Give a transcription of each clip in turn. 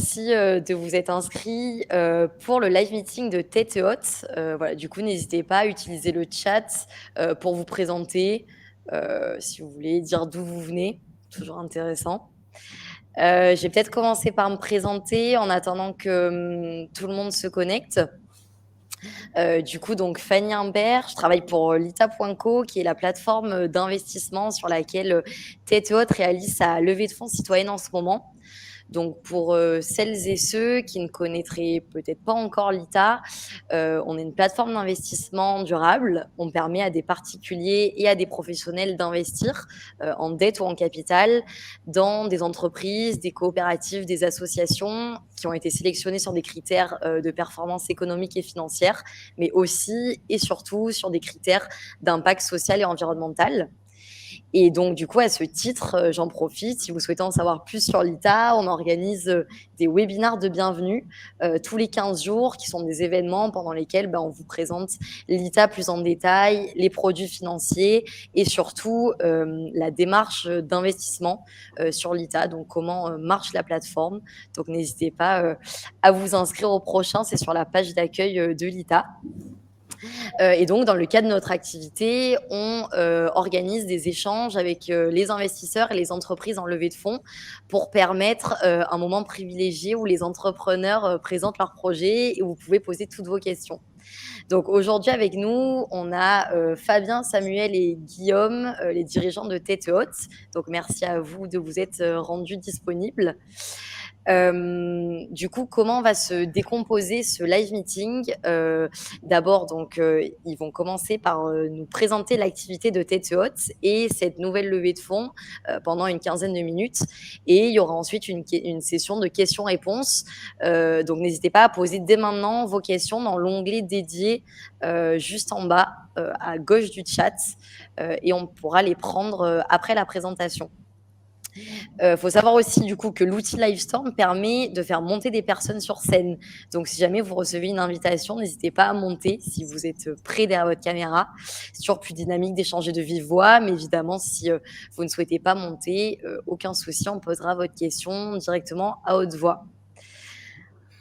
Merci de vous être inscrit pour le live meeting de Tête Haute. Voilà, du coup, n'hésitez pas à utiliser le chat pour vous présenter, si vous voulez dire d'où vous venez, toujours intéressant. Je vais peut-être commencer par me présenter en attendant que tout le monde se connecte. Du coup, donc Fanny Imbert, je travaille pour Lita.co, qui est la plateforme d'investissement sur laquelle Tête Haute réalise sa levée de fonds citoyenne en ce moment. Donc, pour celles et ceux qui ne connaîtraient peut-être pas encore l'ITA, on est une plateforme d'investissement durable. On permet à des particuliers et à des professionnels d'investir en dette ou en capital dans des entreprises, des coopératives, des associations qui ont été sélectionnées sur des critères de performance économique et financière, mais aussi et surtout sur des critères d'impact social et environnemental. Et donc, du coup, à ce titre, j'en profite. Si vous souhaitez en savoir plus sur l'ITA, on organise des webinaires de bienvenue tous les 15 jours, qui sont des événements pendant lesquels on vous présente l'ITA plus en détail, les produits financiers et surtout la démarche d'investissement sur l'ITA, donc comment marche la plateforme. Donc, n'hésitez pas à vous inscrire au prochain, c'est sur la page d'accueil de l'ITA. Et donc, dans le cadre de notre activité, on organise des échanges avec les investisseurs et les entreprises en levée de fonds pour permettre un moment privilégié où les entrepreneurs présentent leurs projets et où vous pouvez poser toutes vos questions. Donc aujourd'hui avec nous, on a Fabien, Samuel et Guillaume, les dirigeants de Tête Haute. Donc merci à vous de vous être rendus disponibles. Du coup, comment va se décomposer ce live meeting? D'abord, donc, ils vont commencer par nous présenter l'activité de Tête Haute et cette nouvelle levée de fonds pendant une quinzaine de minutes. Et il y aura ensuite une session de questions-réponses. Donc, n'hésitez pas à poser dès maintenant vos questions dans l'onglet dédié juste en bas à gauche du chat et on pourra les prendre après la présentation. Faut savoir aussi du coup que l'outil Livestorm permet de faire monter des personnes sur scène. Donc si jamais vous recevez une invitation, n'hésitez pas à monter si vous êtes près derrière votre caméra. C'est toujours plus dynamique d'échanger de vive voix, mais évidemment si vous ne souhaitez pas monter, aucun souci, on posera votre question directement à haute voix.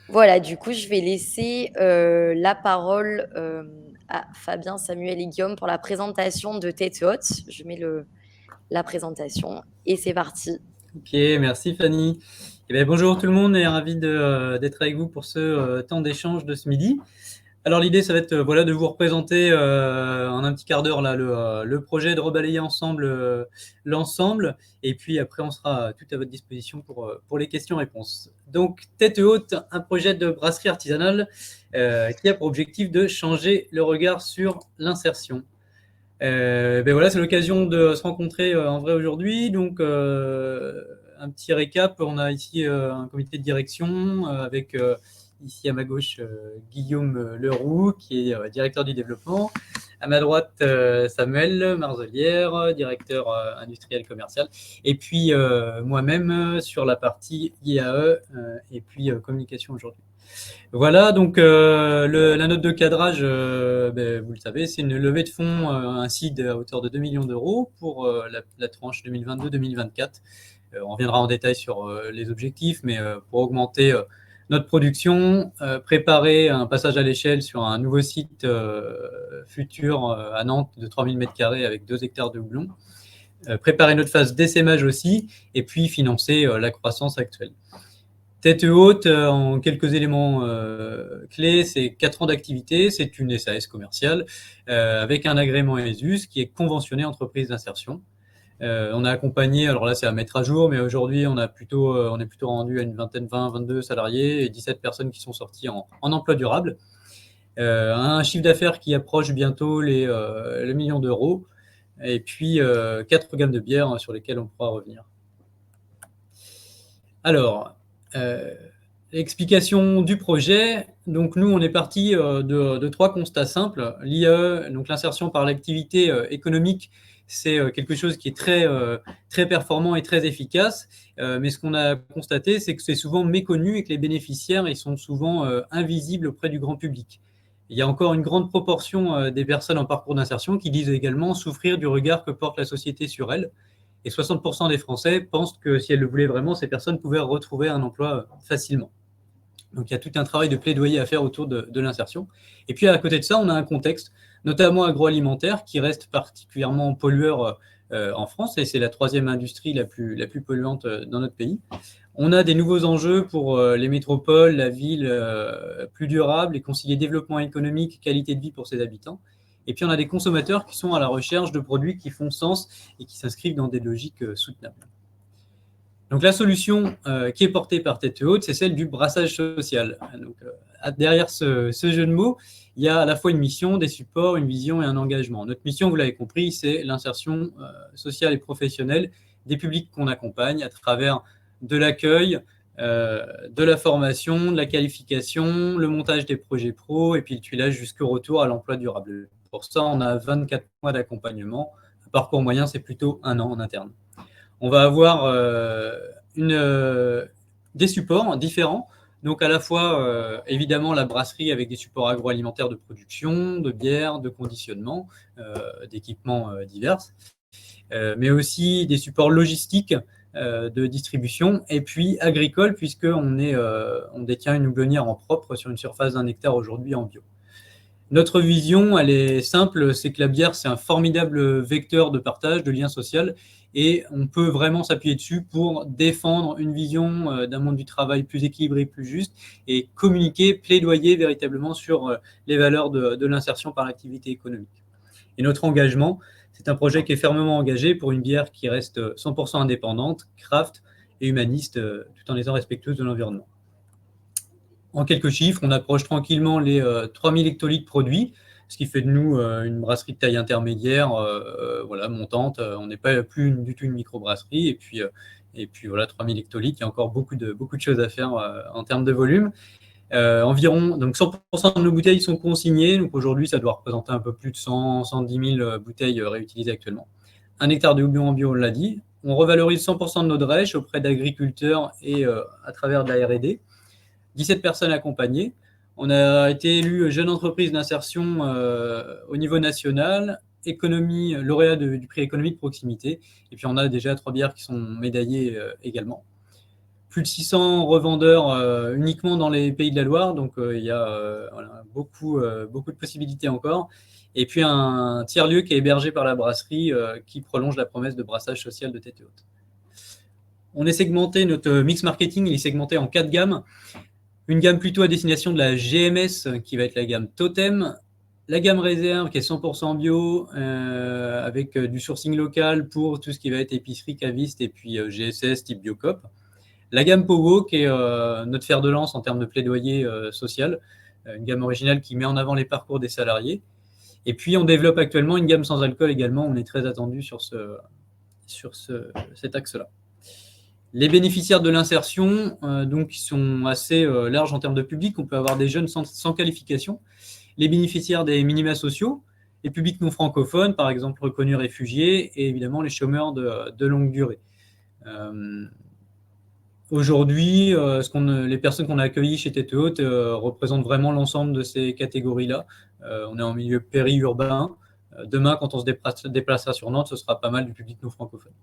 Voilà, du coup, je vais laisser la parole à Fabien, Samuel et Guillaume pour la présentation de Tête Haute. Je mets la présentation et c'est parti. Ok, merci Fanny. Eh bien, bonjour tout le monde et ravi d'être avec vous pour ce temps d'échange de ce midi. Alors l'idée, ça va être voilà, de vous représenter en un petit quart d'heure là, le projet, de rebalayer ensemble l'ensemble. Et puis après, on sera tout à votre disposition pour les questions-réponses. Donc, Tête Haute, un projet de brasserie artisanale qui a pour objectif de changer le regard sur l'insertion. Ben voilà, c'est l'occasion de se rencontrer en vrai aujourd'hui. Donc, un petit récap. On a ici un comité de direction avec ici à ma gauche Guillaume Leroux, qui est directeur du développement. À ma droite, Samuel Marzelière, directeur industriel commercial. Et puis moi-même sur la partie IAE et puis communication aujourd'hui. Voilà, donc la note de cadrage, vous le savez, c'est une levée de fonds ainsi à hauteur de 2 millions d'euros pour la tranche 2022-2024. On reviendra en détail sur les objectifs, mais pour augmenter notre production, préparer un passage à l'échelle sur un nouveau site futur à Nantes de 3000 m² avec 2 hectares de houblon, préparer notre phase d'essaimage aussi, et puis financer la croissance actuelle. Tête Haute, en quelques éléments clés, c'est 4 ans d'activité, c'est une SAS commerciale avec un agrément ESUS qui est conventionné entreprise d'insertion. On a accompagné, alors là c'est à mettre à jour, mais aujourd'hui on est plutôt rendu à une vingtaine, 20, 22 salariés et 17 personnes qui sont sorties en emploi durable. Un chiffre d'affaires qui approche bientôt le million d'euros et puis 4 gammes de bières sur lesquelles on pourra revenir. Alors, explication du projet. Donc nous, on est parti de 3 constats simples. L'IAE, donc l'insertion par l'activité économique, c'est quelque chose qui est très performant et très efficace. Mais ce qu'on a constaté, c'est que c'est souvent méconnu et que les bénéficiaires, ils sont souvent invisibles auprès du grand public. Il y a encore une grande proportion des personnes en parcours d'insertion qui disent également souffrir du regard que porte la société sur elles. Et 60% des Français pensent que si elles le voulaient vraiment, ces personnes pouvaient retrouver un emploi facilement. Donc il y a tout un travail de plaidoyer à faire autour de l'insertion. Et puis à côté de ça, on a un contexte, notamment agroalimentaire, qui reste particulièrement pollueur en France, et c'est la troisième industrie la plus polluante dans notre pays. On a des nouveaux enjeux pour les métropoles, la ville plus durable et concilier développement économique et qualité de vie pour ses habitants. Et puis on a des consommateurs qui sont à la recherche de produits qui font sens et qui s'inscrivent dans des logiques soutenables. Donc la solution qui est portée par Tête Haute, c'est celle du brassage social. Donc, derrière ce jeu de mots, il y a à la fois une mission, des supports, une vision et un engagement. Notre mission, vous l'avez compris, c'est l'insertion sociale et professionnelle des publics qu'on accompagne à travers de l'accueil, de la formation, de la qualification, le montage des projets pro et puis le tuilage jusqu'au retour à l'emploi durable. Pour ça, on a 24 mois d'accompagnement. Un parcours moyen, c'est plutôt 1 an en interne. On va avoir des supports différents. Donc à la fois, évidemment, la brasserie avec des supports agroalimentaires de production, de bière, de conditionnement, d'équipements divers, mais aussi des supports logistiques de distribution, et puis agricole, puisqu'on détient une houblonnière en propre sur une surface d'1 hectare aujourd'hui en bio. Notre vision, elle est simple, c'est que la bière, c'est un formidable vecteur de partage, de lien social, et on peut vraiment s'appuyer dessus pour défendre une vision d'un monde du travail plus équilibré, plus juste, et communiquer, plaidoyer véritablement sur les valeurs de l'insertion par l'activité économique. Et notre engagement, c'est un projet qui est fermement engagé pour une bière qui reste 100% indépendante, craft et humaniste, tout en étant respectueuse de l'environnement. En quelques chiffres, on approche tranquillement les 3000 hectolitres produits, ce qui fait de nous une brasserie de taille intermédiaire, voilà, montante. On n'est pas plus du tout une microbrasserie. Et puis voilà, 3000 hectolitres, il y a encore beaucoup de choses à faire en termes de volume. Environ, donc 100% de nos bouteilles sont consignées. Donc aujourd'hui, ça doit représenter un peu plus de 110 000 bouteilles réutilisées actuellement. 1 hectare de houblon en bio, on l'a dit. On revalorise 100% de nos drèches auprès d'agriculteurs et à travers de la R&D. 17 personnes accompagnées. On a été élu jeune entreprise d'insertion au niveau national, lauréat du prix économie de proximité. Et puis on a déjà 3 bières qui sont médaillées également. Plus de 600 revendeurs uniquement dans les Pays de la Loire, donc il y a voilà, beaucoup de possibilités encore. Et puis un tiers-lieu qui est hébergé par la brasserie qui prolonge la promesse de brassage social de Tête Haute. On est segmenté, notre mix marketing il est segmenté en 4 gammes. Une gamme plutôt à destination de la GMS qui va être la gamme Totem, la gamme Réserve qui est 100% bio avec du sourcing local pour tout ce qui va être épicerie, caviste et puis GSS type Biocop. La gamme Pogo qui est notre fer de lance en termes de plaidoyer social, une gamme originale qui met en avant les parcours des salariés. Et puis on développe actuellement une gamme sans alcool également, on est très attendu sur cet axe-là. Les bénéficiaires de l'insertion, donc, ils sont assez larges en termes de public. On peut avoir des jeunes sans qualification. Les bénéficiaires des minima sociaux, les publics non francophones, par exemple reconnus réfugiés, et évidemment les chômeurs de longue durée. Aujourd'hui, les personnes qu'on a accueillies chez Tête Haute représentent vraiment l'ensemble de ces catégories-là. On est en milieu périurbain. Demain, quand on se déplacera sur Nantes, ce sera pas mal du public non francophone.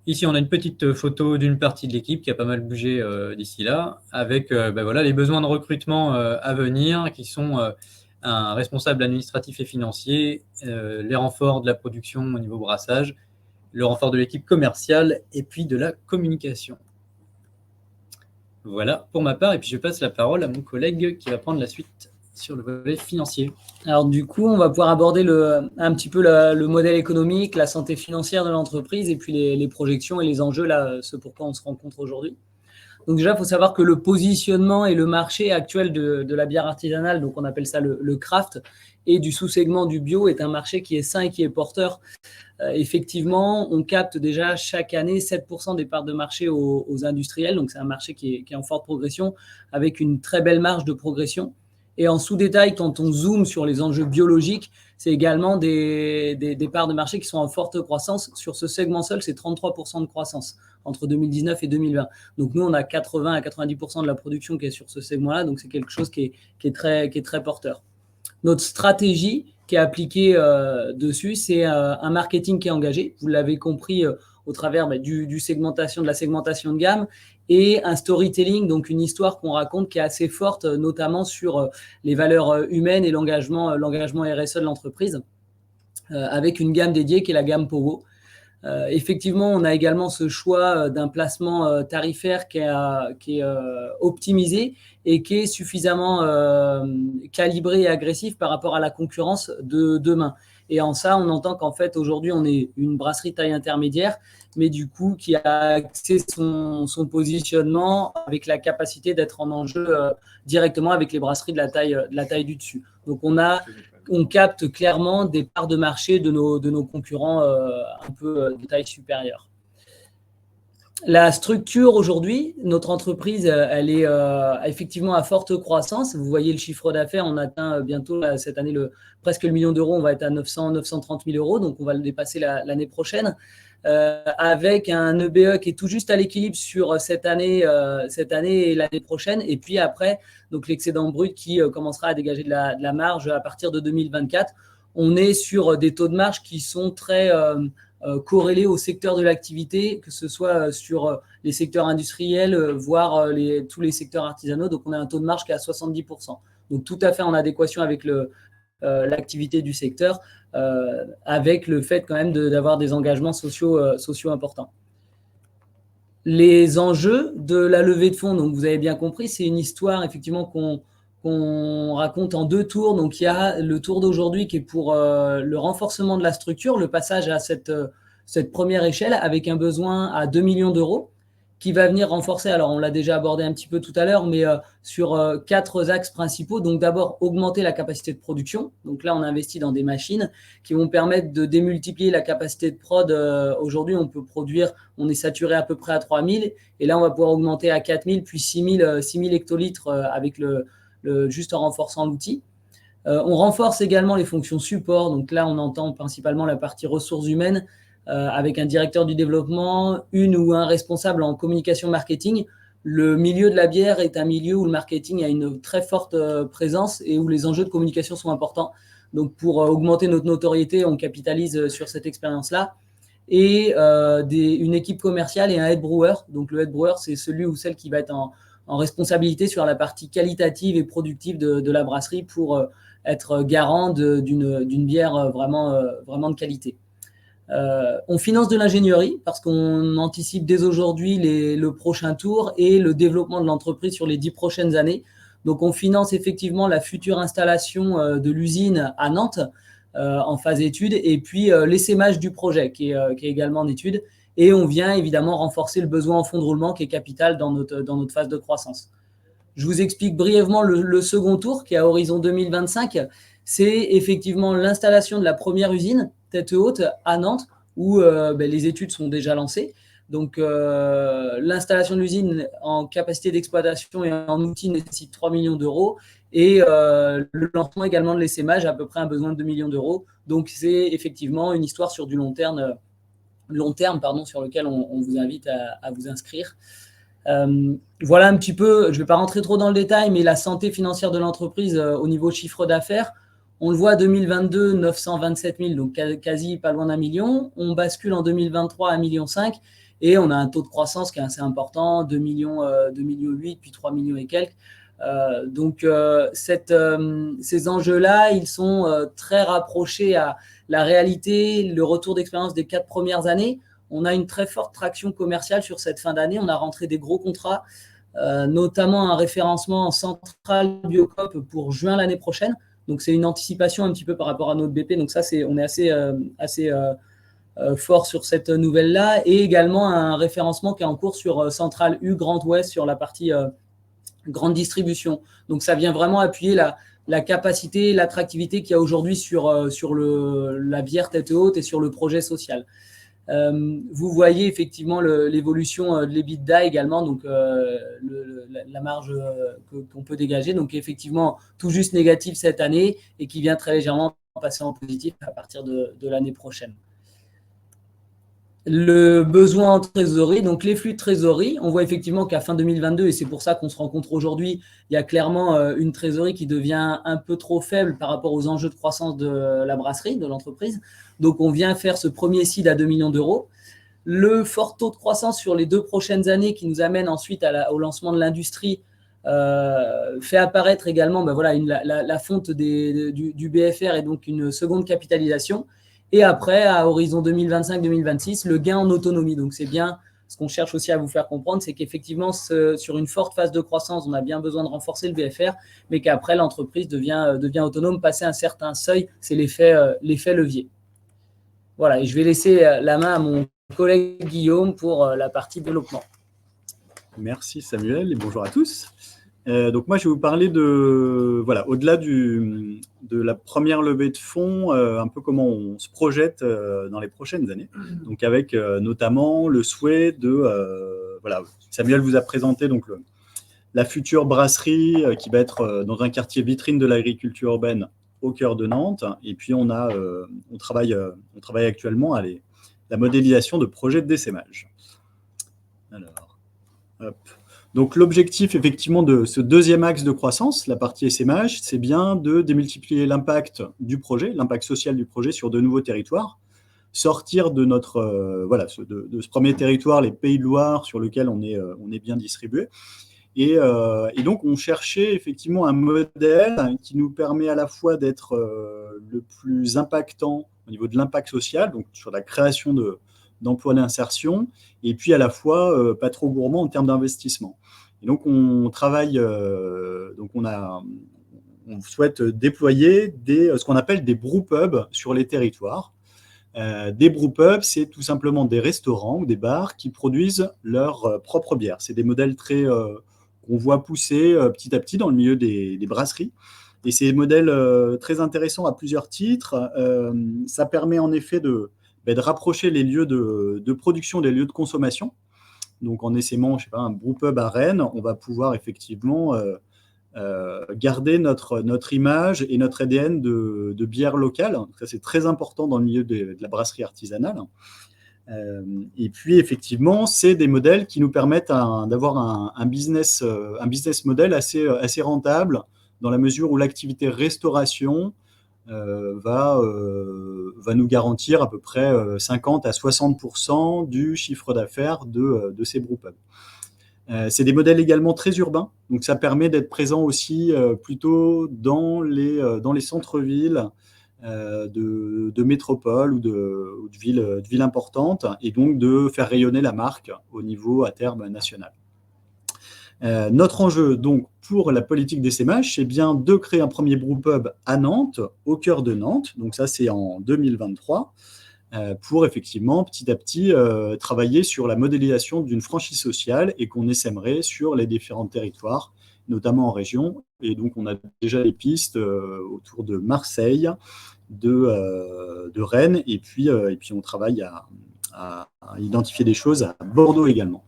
Ici, on a une petite photo d'une partie de l'équipe qui a pas mal bougé d'ici là, avec voilà, les besoins de recrutement à venir, qui sont un responsable administratif et financier, les renforts de la production au niveau brassage, le renfort de l'équipe commerciale et puis de la communication. Voilà pour ma part, et puis je passe la parole à mon collègue qui va prendre la suite sur le volet financier. Alors du coup, on va pouvoir aborder un petit peu le modèle économique, la santé financière de l'entreprise et puis les projections et les enjeux, là, ce pourquoi on se rencontre aujourd'hui. Donc déjà, il faut savoir que le positionnement et le marché actuel de la bière artisanale, donc on appelle ça le craft, et du sous-segment du bio est un marché qui est sain et qui est porteur. Effectivement, on capte déjà chaque année 7% des parts de marché aux industriels, donc c'est un marché qui est en forte progression avec une très belle marge de progression. Et en sous-détail, quand on zoome sur les enjeux biologiques, c'est également des parts de marché qui sont en forte croissance. Sur ce segment seul, c'est 33% de croissance entre 2019 et 2020. Donc nous, on a 80 à 90% de la production qui est sur ce segment-là, donc c'est quelque chose qui est très porteur. Notre stratégie, qui est appliqué dessus. C'est un marketing qui est engagé. Vous l'avez compris au travers de la segmentation de gamme et un storytelling, donc une histoire qu'on raconte qui est assez forte, notamment sur les valeurs humaines et l'engagement RSE de l'entreprise, avec une gamme dédiée qui est la gamme Pogo. Effectivement, on a également ce choix d'un placement tarifaire qui est optimisé et qui est suffisamment calibré et agressif par rapport à la concurrence de demain. Et en ça, on entend qu'en fait, aujourd'hui, on est une brasserie taille intermédiaire, mais du coup, qui a axé son positionnement avec la capacité d'être en enjeu directement avec les brasseries de la taille du dessus. Donc, on capte clairement des parts de marché de nos concurrents un peu de taille supérieure. La structure aujourd'hui, notre entreprise, elle est effectivement à forte croissance. Vous voyez le chiffre d'affaires, on atteint bientôt cette année presque le million d'euros. On va être à 930 000 euros, donc on va le dépasser l'année prochaine. Avec un EBE qui est tout juste à l'équilibre sur cette année et l'année prochaine. Et puis après, donc l'excédent brut qui commencera à dégager de la marge à partir de 2024. On est sur des taux de marge qui sont très corrélés au secteur de l'activité, que ce soit sur les secteurs industriels, voire tous les secteurs artisanaux. Donc, on a un taux de marge qui est à 70%. Donc, tout à fait en adéquation avec l'activité du secteur, avec le fait quand même d'avoir des engagements sociaux importants. Les enjeux de la levée de fonds, donc vous avez bien compris, c'est une histoire effectivement qu'on raconte en 2 tours. Donc il y a le tour d'aujourd'hui qui est pour le renforcement de la structure, le passage à cette première échelle avec un besoin à 2 millions d'euros qui va venir renforcer, alors on l'a déjà abordé un petit peu tout à l'heure, mais sur 4 axes principaux. Donc d'abord, augmenter la capacité de production. Donc là, on investit dans des machines qui vont permettre de démultiplier la capacité de prod. Aujourd'hui, on peut produire, on est saturé à peu près à 3000, et là, on va pouvoir augmenter à 4000, puis 6000 hectolitres avec juste en renforçant l'outil. On renforce également les fonctions support. Donc là, on entend principalement la partie ressources humaines, avec un directeur du développement, une ou un responsable en communication marketing. Le milieu de la bière est un milieu où le marketing a une très forte présence et où les enjeux de communication sont importants. Donc, pour augmenter notre notoriété, on capitalise sur cette expérience-là. Et une équipe commerciale et un head brewer. Donc, le head brewer, c'est celui ou celle qui va être en responsabilité sur la partie qualitative et productive de la brasserie pour être garant d'une bière vraiment de qualité. On finance de l'ingénierie parce qu'on anticipe dès aujourd'hui le prochain tour et le développement de l'entreprise sur les 10 prochaines années. Donc, on finance effectivement la future installation de l'usine à Nantes en phase étude, et puis l'essaimage du projet qui est également en étude. Et on vient évidemment renforcer le besoin en fonds de roulement qui est capital dans notre phase de croissance. Je vous explique brièvement le second tour qui est à horizon 2025. C'est effectivement l'installation de la première usine tête haute à Nantes où les études sont déjà lancées. Donc, l'installation de l'usine en capacité d'exploitation et en outils nécessite 3 millions d'euros et le lancement également de l'essaimage a à peu près un besoin de 2 millions d'euros. Donc, c'est effectivement une histoire sur du long terme sur lequel on vous invite à vous inscrire. Voilà un petit peu, je ne vais pas rentrer trop dans le détail, mais la santé financière de l'entreprise au niveau chiffre d'affaires. On le voit 2022, 927 000, donc quasi pas loin d'1 million. On bascule en 2023 à 1,5 million et on a un taux de croissance qui est assez important, 2 millions 8, puis 3 millions et quelques. Donc, ces enjeux-là, ils sont très rapprochés à la réalité, le retour d'expérience des 4 premières années. On a une très forte traction commerciale sur cette fin d'année. On a rentré des gros contrats, notamment un référencement en centrale Biocoop pour juin l'année prochaine. Donc, c'est une anticipation un petit peu par rapport à notre BP. Donc, ça, on est assez fort sur cette nouvelle-là. Et également un référencement qui est en cours sur Centrale U Grand Ouest sur la partie grande distribution. Donc, ça vient vraiment appuyer la capacité, l'attractivité qu'il y a aujourd'hui sur la bière tête haute et sur le projet social. Vous voyez effectivement l'évolution de l'EBITDA également, donc la marge qu'on peut dégager. Donc, effectivement, tout juste négatif cette année et qui vient très légèrement passer en positif à partir de l'année prochaine. Le besoin en trésorerie, donc les flux de trésorerie, on voit effectivement qu'à fin 2022, et c'est pour ça qu'on se rencontre aujourd'hui, il y a clairement une trésorerie qui devient un peu trop faible par rapport aux enjeux de croissance de la brasserie, de l'entreprise. Donc on vient faire ce premier seed à 2 millions d'euros. Le fort taux de croissance sur les 2 prochaines années qui nous amène ensuite au lancement de l'industrie fait apparaître également la fonte du BFR et donc une seconde capitalisation. Et après, à horizon 2025-2026, le gain en autonomie. Donc, c'est bien ce qu'on cherche aussi à vous faire comprendre, c'est qu'effectivement, sur une forte phase de croissance, on a bien besoin de renforcer le BFR, mais qu'après, l'entreprise devient autonome, passer un certain seuil, c'est l'effet levier. Voilà, et je vais laisser la main à mon collègue Guillaume pour la partie développement. Merci Samuel et bonjour à tous. Donc moi, je vais vous parler au-delà de la première levée de fonds, un peu comment on se projette dans les prochaines années. Donc avec notamment le souhait Samuel vous a présenté donc la future brasserie qui va être dans un quartier vitrine de l'agriculture urbaine au cœur de Nantes. Et puis on travaille actuellement à la modélisation de projets de dessémage. Alors, hop. Donc, l'objectif, effectivement, de ce deuxième axe de croissance, la partie essaimage, c'est bien de démultiplier l'impact du projet, l'impact social du projet sur de nouveaux territoires, sortir de de ce premier territoire, les Pays de Loire, sur lequel on est bien distribué. Et donc, on cherchait effectivement un modèle qui nous permet à la fois d'être le plus impactant au niveau de l'impact social, donc sur la création d'emplois d'insertion, et puis à la fois pas trop gourmand en termes d'investissement. Et donc on travaille, on souhaite déployer ce qu'on appelle des brewpubs sur les territoires. Des brewpubs, c'est tout simplement des restaurants ou des bars qui produisent leur propre bière. C'est des modèles qu'on voit pousser petit à petit dans le milieu des brasseries. Et c'est des modèles très intéressants à plusieurs titres. Ça permet en effet de rapprocher les lieux de production des lieux de consommation. Donc, en essaimant, un brewpub à Rennes, on va pouvoir effectivement garder notre image et notre ADN de bière locale. Ça, c'est très important dans le milieu de la brasserie artisanale. Et puis, effectivement, c'est des modèles qui nous permettent d'avoir un business model assez rentable dans la mesure où l'activité restauration va nous garantir à peu près 50 à 60% du chiffre d'affaires de ces brewpubs. C'est des modèles également très urbains, donc ça permet d'être présent aussi plutôt dans les centres-villes de métropoles ou de villes importantes, et donc de faire rayonner la marque au niveau à terme national. Notre enjeu donc pour la politique d'essaimage, c'est bien de créer un premier brewpub à Nantes, au cœur de Nantes, donc ça c'est en 2023, pour effectivement petit à petit travailler sur la modélisation d'une franchise sociale et qu'on essaimerait sur les différents territoires, notamment en région. Et donc on a déjà les pistes autour de Marseille, de Rennes, et puis on travaille à identifier des choses à Bordeaux également.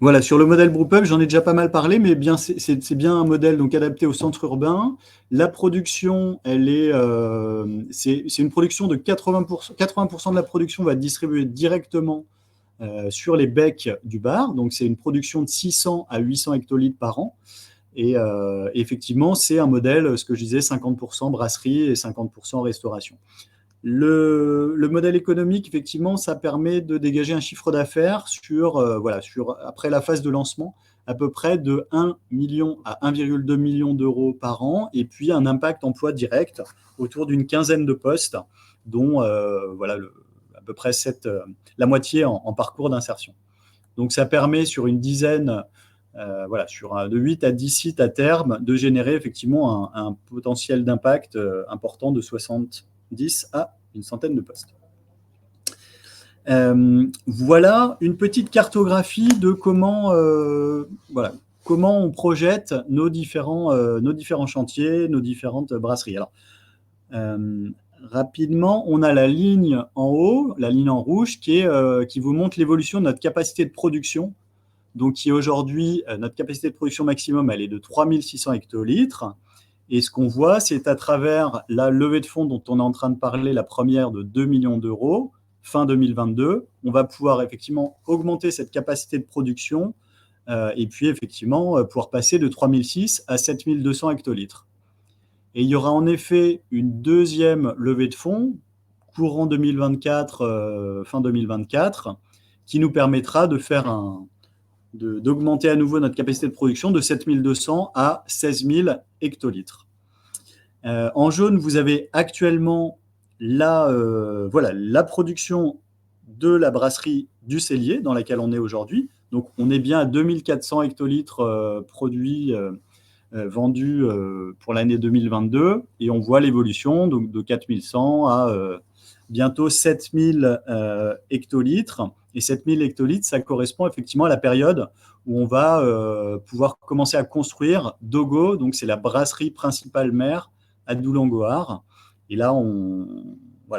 Voilà, sur le modèle brewpub, j'en ai déjà pas mal parlé, mais c'est bien un modèle donc adapté au centre urbain. La production, c'est une production de 80%. 80% de la production va être distribuée directement sur les becs du bar. Donc, c'est une production de 600 à 800 hectolitres par an. Et effectivement, c'est un modèle, ce que je disais, 50% brasserie et 50% restauration. Le modèle économique, effectivement, ça permet de dégager un chiffre d'affaires après la phase de lancement, à peu près de 1 million à 1,2 million d'euros par an, et puis un impact emploi direct autour d'une quinzaine de postes, dont à peu près la moitié en parcours d'insertion. Donc ça permet sur une dizaine, de 8 à 10 sites à terme, de générer effectivement un potentiel d'impact important de 70 à une centaine de postes. Voilà une petite cartographie de comment on projette nos différents chantiers, nos différentes brasseries. Alors, rapidement, on a la ligne en haut, la ligne en rouge, qui vous montre l'évolution de notre capacité de production. Donc, qui aujourd'hui, notre capacité de production maximum, elle est de 3600 hectolitres. Et ce qu'on voit, c'est à travers la levée de fonds dont on est en train de parler, la première de 2 millions d'euros, fin 2022, on va pouvoir effectivement augmenter cette capacité de production et puis effectivement pouvoir passer de 3006 à 7200 hectolitres. Et il y aura en effet une deuxième levée de fonds, courant 2024, fin 2024, qui nous permettra de faire d'augmenter à nouveau notre capacité de production de 7200 à 16 000 hectolitres. En jaune, vous avez actuellement la production de la brasserie du Cellier, dans laquelle on est aujourd'hui. Donc, on est bien à 2400 hectolitres produits vendus pour l'année 2022. Et on voit l'évolution donc de 4100 à bientôt 7000 hectolitres. Et 7000 hectolitres, ça correspond effectivement à la période où on va pouvoir commencer à construire Dogo. Donc, c'est la brasserie principale mère à Doulangoar. Et là,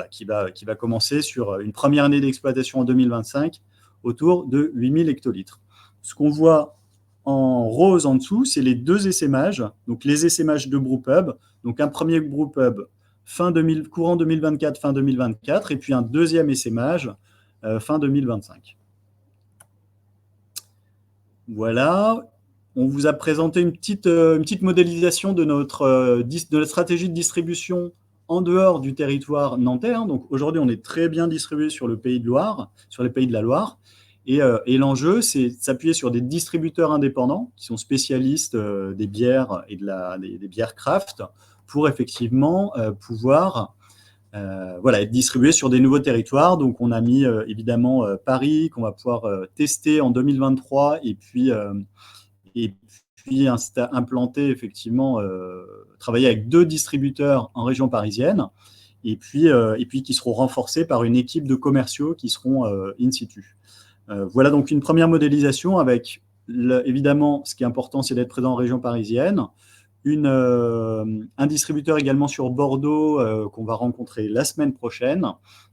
qui va commencer sur une première année d'exploitation en 2025 autour de 8000 hectolitres. Ce qu'on voit en rose en dessous, c'est les deux essaimages, donc les essaimages de brewpub. Donc un premier brewpub courant 2024, fin 2024, et puis un deuxième essaimage fin 2025. Voilà, on vous a présenté une petite modélisation de notre stratégie de distribution en dehors du territoire nantais. Donc aujourd'hui, on est très bien distribué sur le Pays de Loire, sur les Pays de la Loire. Et l'enjeu, c'est de s'appuyer sur des distributeurs indépendants qui sont spécialistes des bières et des bières craft pour effectivement pouvoir être distribués sur des nouveaux territoires. Donc, on a mis évidemment Paris qu'on va pouvoir tester en 2023 et puis implanter effectivement, travailler avec 2 distributeurs en région parisienne et puis qui seront renforcés par une équipe de commerciaux qui seront in situ. Voilà donc une première modélisation avec, évidemment, ce qui est important, c'est d'être présent en région parisienne. Un distributeur également sur Bordeaux qu'on va rencontrer la semaine prochaine.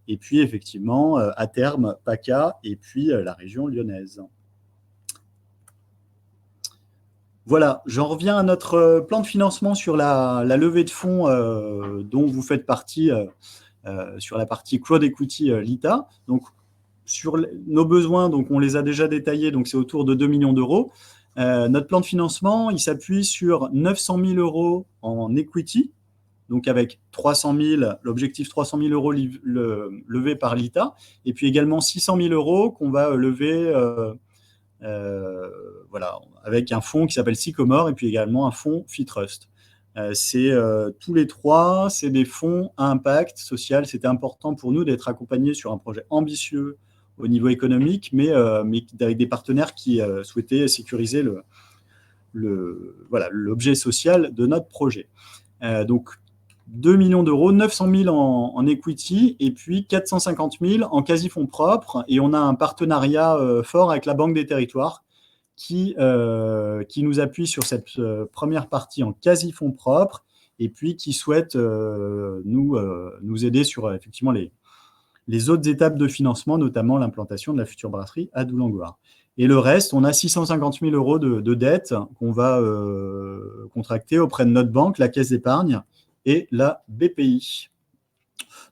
Et puis, effectivement, à terme, PACA et puis la région lyonnaise. Voilà, j'en reviens à notre plan de financement sur la levée de fonds dont vous faites partie sur la partie Crowd Equity Lita. Donc, sur nos besoins, donc on les a déjà détaillés, donc c'est autour de 2 millions d'euros. Notre plan de financement, il s'appuie sur 900 000 euros en equity, donc avec 300 000, l'objectif 300 000 euros levés par l'ITA, et puis également 600 000 euros qu'on va lever avec un fonds qui s'appelle Sycomore, et puis également un fonds Fitrust. Tous les trois, c'est des fonds à impact social. C'était important pour nous d'être accompagnés sur un projet ambitieux au niveau économique, mais avec des partenaires qui souhaitaient sécuriser l'objet social de notre projet. Donc, 2 millions d'euros, 900 000 en equity et puis 450 000 en quasi-fonds propres. Et on a un partenariat fort avec la Banque des Territoires qui nous appuie sur cette première partie en quasi-fonds propres et puis qui souhaite nous aider sur effectivement les autres étapes de financement, notamment l'implantation de la future brasserie à Doulangoar. Et le reste, on a 650 000 euros de dettes qu'on va contracter auprès de notre banque, la Caisse d'épargne et la BPI.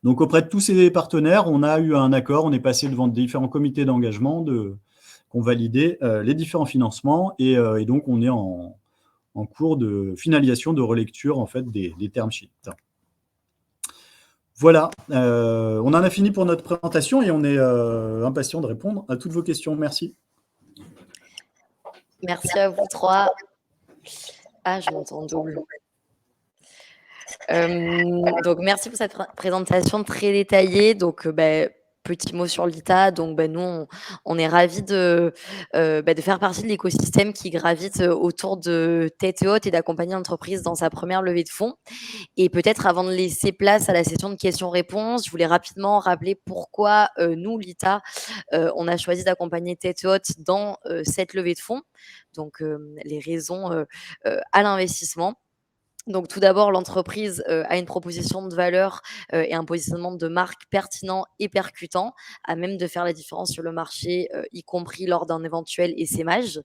Donc, auprès de tous ces partenaires, on a eu un accord, on est passé devant différents comités d'engagement qu'on validait les différents financements et donc on est en cours de finalisation, de relecture en fait des term sheets. Voilà, on en a fini pour notre présentation et on est impatient de répondre à toutes vos questions. Merci. Merci à vous trois. Ah, je m'entends double. Donc, merci pour cette présentation très détaillée. Donc, petit mot sur l'ITA. Donc, nous, on est ravis de faire partie de l'écosystème qui gravite autour de Tête Haute et d'accompagner l'entreprise dans sa première levée de fonds. Et peut-être avant de laisser place à la session de questions-réponses, je voulais rapidement rappeler pourquoi nous, l'ITA, on a choisi d'accompagner Tête Haute dans cette levée de fonds. Donc, les raisons à l'investissement. Donc tout d'abord, l'entreprise a une proposition de valeur et un positionnement de marque pertinent et percutant, à même de faire la différence sur le marché, y compris lors d'un éventuel essaimage.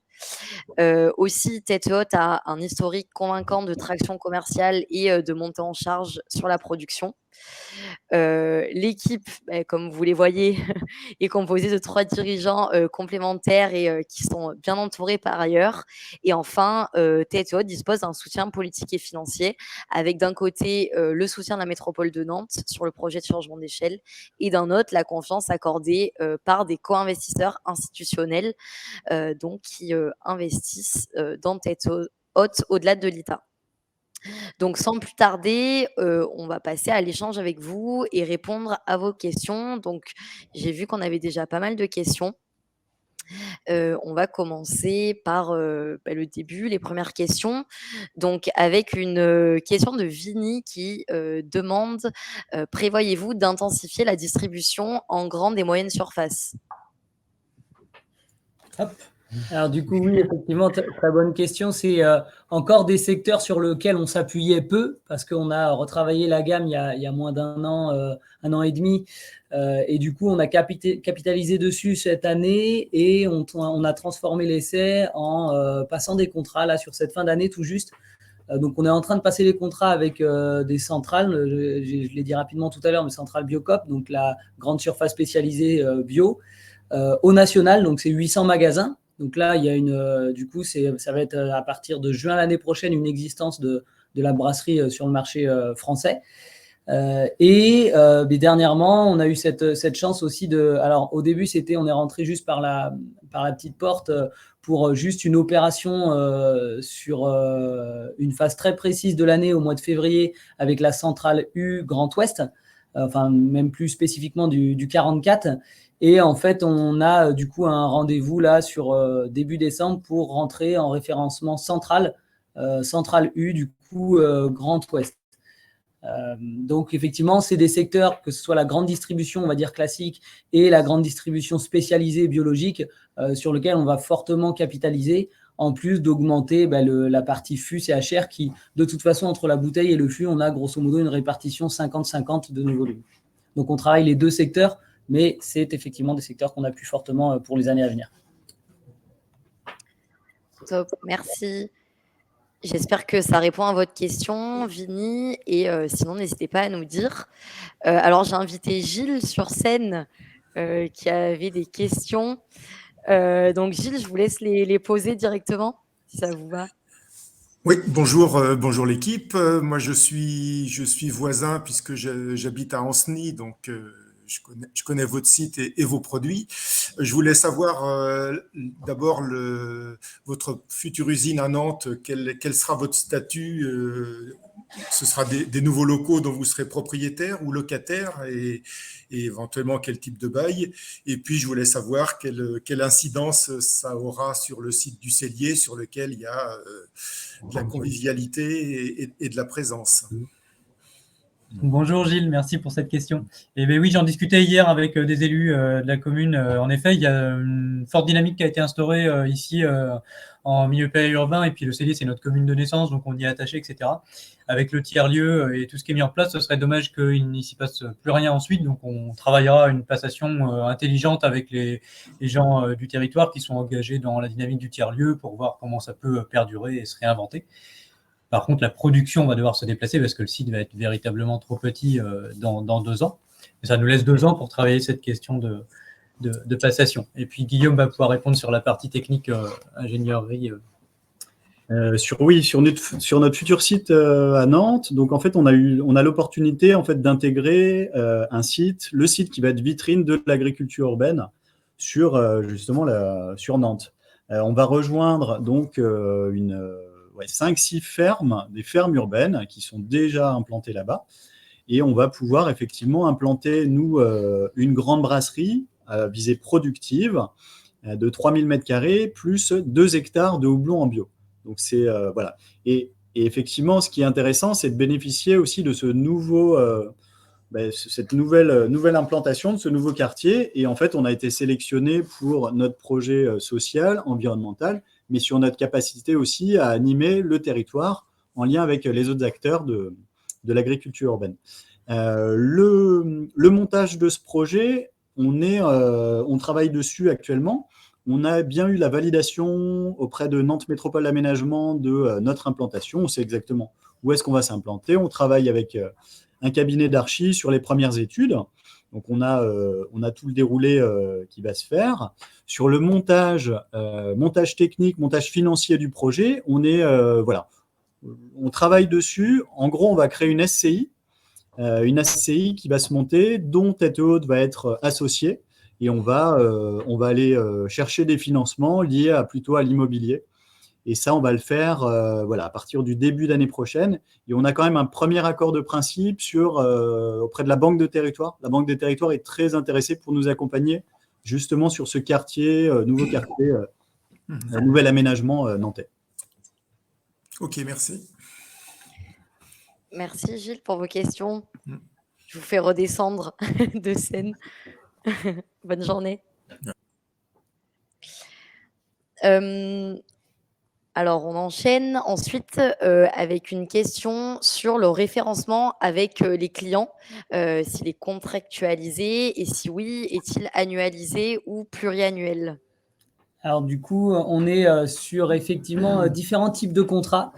Aussi, Tête Haute a un historique convaincant de traction commerciale et de montée en charge sur la production. L'équipe, comme vous les voyez, est composée de 3 dirigeants complémentaires et qui sont bien entourés par ailleurs. Et enfin, Tête Haute dispose d'un soutien politique et financier, avec d'un côté le soutien de la métropole de Nantes sur le projet de changement d'échelle, et d'un autre la confiance accordée par des co-investisseurs institutionnels, donc qui investissent dans Tête Haute au-delà de l'ITA. Donc sans plus tarder, on va passer à l'échange avec vous et répondre à vos questions. Donc j'ai vu qu'on avait déjà pas mal de questions. On va commencer par le début, les premières questions. Donc avec une question de Vini qui demande prévoyez-vous d'intensifier la distribution en grande et moyenne surface? Hop. Alors du coup, oui, effectivement, très bonne question. C'est encore des secteurs sur lesquels on s'appuyait peu, parce qu'on a retravaillé la gamme il y a moins d'un an et demi. Et du coup, on a capitalisé dessus cette année et on a transformé l'essai en passant des contrats là sur cette fin d'année tout juste. Donc, on est en train de passer les contrats avec des centrales, je l'ai dit rapidement tout à l'heure, mais centrale Biocop, donc la grande surface spécialisée bio, au national, donc c'est 800 magasins. Donc là, il y a du coup, ça va être à partir de juin l'année prochaine une existence de la brasserie sur le marché français. Mais dernièrement, on a eu cette chance aussi alors au début, on est rentré juste par la petite porte pour juste une opération sur une phase très précise de l'année au mois de février avec la centrale U Grand Ouest, enfin même plus spécifiquement du 44. Et en fait, on a du coup un rendez-vous là sur début décembre pour rentrer en référencement central U, du coup Grand Ouest. Donc effectivement, c'est des secteurs, que ce soit la grande distribution, on va dire classique, et la grande distribution spécialisée biologique, sur lequel on va fortement capitaliser, en plus d'augmenter la partie fût CHR qui, de toute façon, entre la bouteille et le fût, on a grosso modo une répartition 50-50 de nos volumes. Donc on travaille les deux secteurs, mais c'est effectivement des secteurs qu'on appuie fortement pour les années à venir. Top, merci. J'espère que ça répond à votre question, Vini, et sinon, n'hésitez pas à nous dire. Alors, j'ai invité Gilles sur scène qui avait des questions. Donc, Gilles, je vous laisse les poser directement, si ça vous va. Oui, bonjour, bonjour l'équipe. Moi, je suis voisin puisque j'habite à Ancenis, donc je connais votre site et vos produits. Je voulais savoir d'abord votre future usine à Nantes, quel sera votre statut? Ce sera des nouveaux locaux dont vous serez propriétaire ou locataire et éventuellement quel type de bail. Et puis, je voulais savoir quelle incidence ça aura sur le site du Cellier, sur lequel il y a de la convivialité et de la présence. Bonjour Gilles, merci pour cette question. Eh bien oui, j'en discutais hier avec des élus de la commune. En effet, il y a une forte dynamique qui a été instaurée ici en milieu périurbain, et puis le Cellier, c'est notre commune de naissance, donc on y est attaché, etc. Avec le tiers-lieu et tout ce qui est mis en place, ce serait dommage qu'il n'y s'y passe plus rien ensuite, donc on travaillera une passation intelligente avec les gens du territoire qui sont engagés dans la dynamique du tiers-lieu pour voir comment ça peut perdurer et se réinventer. Par contre, la production va devoir se déplacer parce que le site va être véritablement trop petit dans 2 ans. Mais ça nous laisse 2 ans pour travailler cette question de passation. Et puis, Guillaume va pouvoir répondre sur la partie technique ingénierie. Sur notre futur site à Nantes. Donc, en fait, on a l'opportunité en fait, d'intégrer le site qui va être vitrine de l'agriculture urbaine sur Nantes. On va rejoindre donc 5-6 fermes, des fermes urbaines qui sont déjà implantées là-bas. Et on va pouvoir effectivement implanter, nous, une grande brasserie à visée productive de 3000 m² plus 2 hectares de houblon en bio. Donc, c'est voilà. Et effectivement, ce qui est intéressant, c'est de bénéficier aussi de ce cette nouvelle implantation, de ce nouveau quartier. Et en fait, on a été sélectionné pour notre projet social, environnemental, mais sur notre capacité aussi à animer le territoire en lien avec les autres acteurs de l'agriculture urbaine. Le montage de ce projet, on travaille dessus actuellement. On a bien eu la validation auprès de Nantes Métropole Aménagement de notre implantation. On sait exactement où est-ce qu'on va s'implanter. On travaille avec un cabinet d'archi sur les premières études. Donc, on a tout le déroulé qui va se faire. Sur le montage technique, montage financier du projet, on travaille dessus. En gros, on va créer une SCI qui va se monter, dont Tête Haute va être associée. Et on va aller chercher des financements liés plutôt à l'immobilier. Et ça, on va le faire à partir du début d'année prochaine. Et on a quand même un premier accord de principe auprès de la Banque de Territoire. La Banque des Territoires est très intéressée pour nous accompagner justement sur ce quartier, nouveau quartier, nouvel aménagement nantais. Ok, merci. Merci Gilles pour vos questions. Je vous fais redescendre de scène. Bonne journée. Alors, on enchaîne ensuite avec une question sur le référencement avec les clients, s'il est contractualisé et si oui, est-il annualisé ou pluriannuel? Alors du coup, on est sur effectivement différents types de contrats.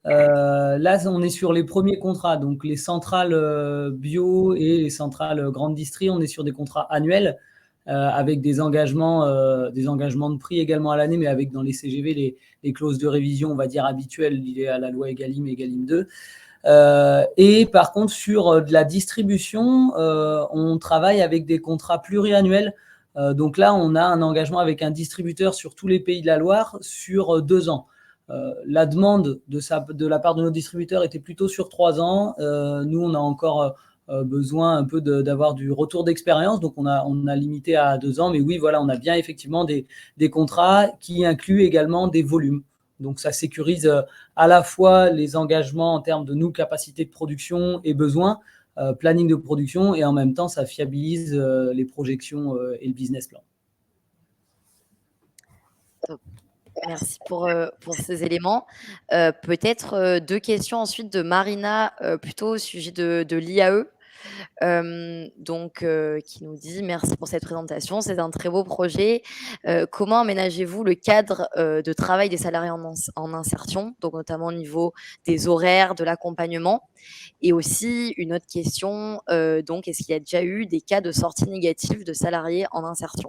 Là, on est sur les premiers contrats, donc les centrales bio et les centrales grande distri, on est sur des contrats annuels avec des engagements de prix également à l'année, mais avec dans les CGV les clauses de révision, on va dire habituelles liées à la loi Egalim et Egalim 2. Et par contre, sur de la distribution, on travaille avec des contrats pluriannuels. Donc là, on a un engagement avec un distributeur sur tous les pays de la Loire sur 2 ans. La demande de la part de nos distributeurs était plutôt sur 3 ans. Nous, on a encore besoin un peu d'avoir du retour d'expérience, donc on a limité à 2 ans. Mais oui, voilà, on a bien effectivement des contrats qui incluent également des volumes. Donc ça sécurise à la fois les engagements en termes de capacité de production et besoins, planning de production, et en même temps, ça fiabilise les projections et le business plan. Merci pour ces éléments. Peut-être 2 questions ensuite de Marina, plutôt au sujet de l'IAE. Qui nous dit: «Merci pour cette présentation, c'est un très beau projet. Comment aménagez-vous le cadre de travail des salariés en insertion, donc notamment au niveau des horaires, de l'accompagnement?» Et aussi une autre question, est-ce qu'il y a déjà eu des cas de sortie négative de salariés en insertion?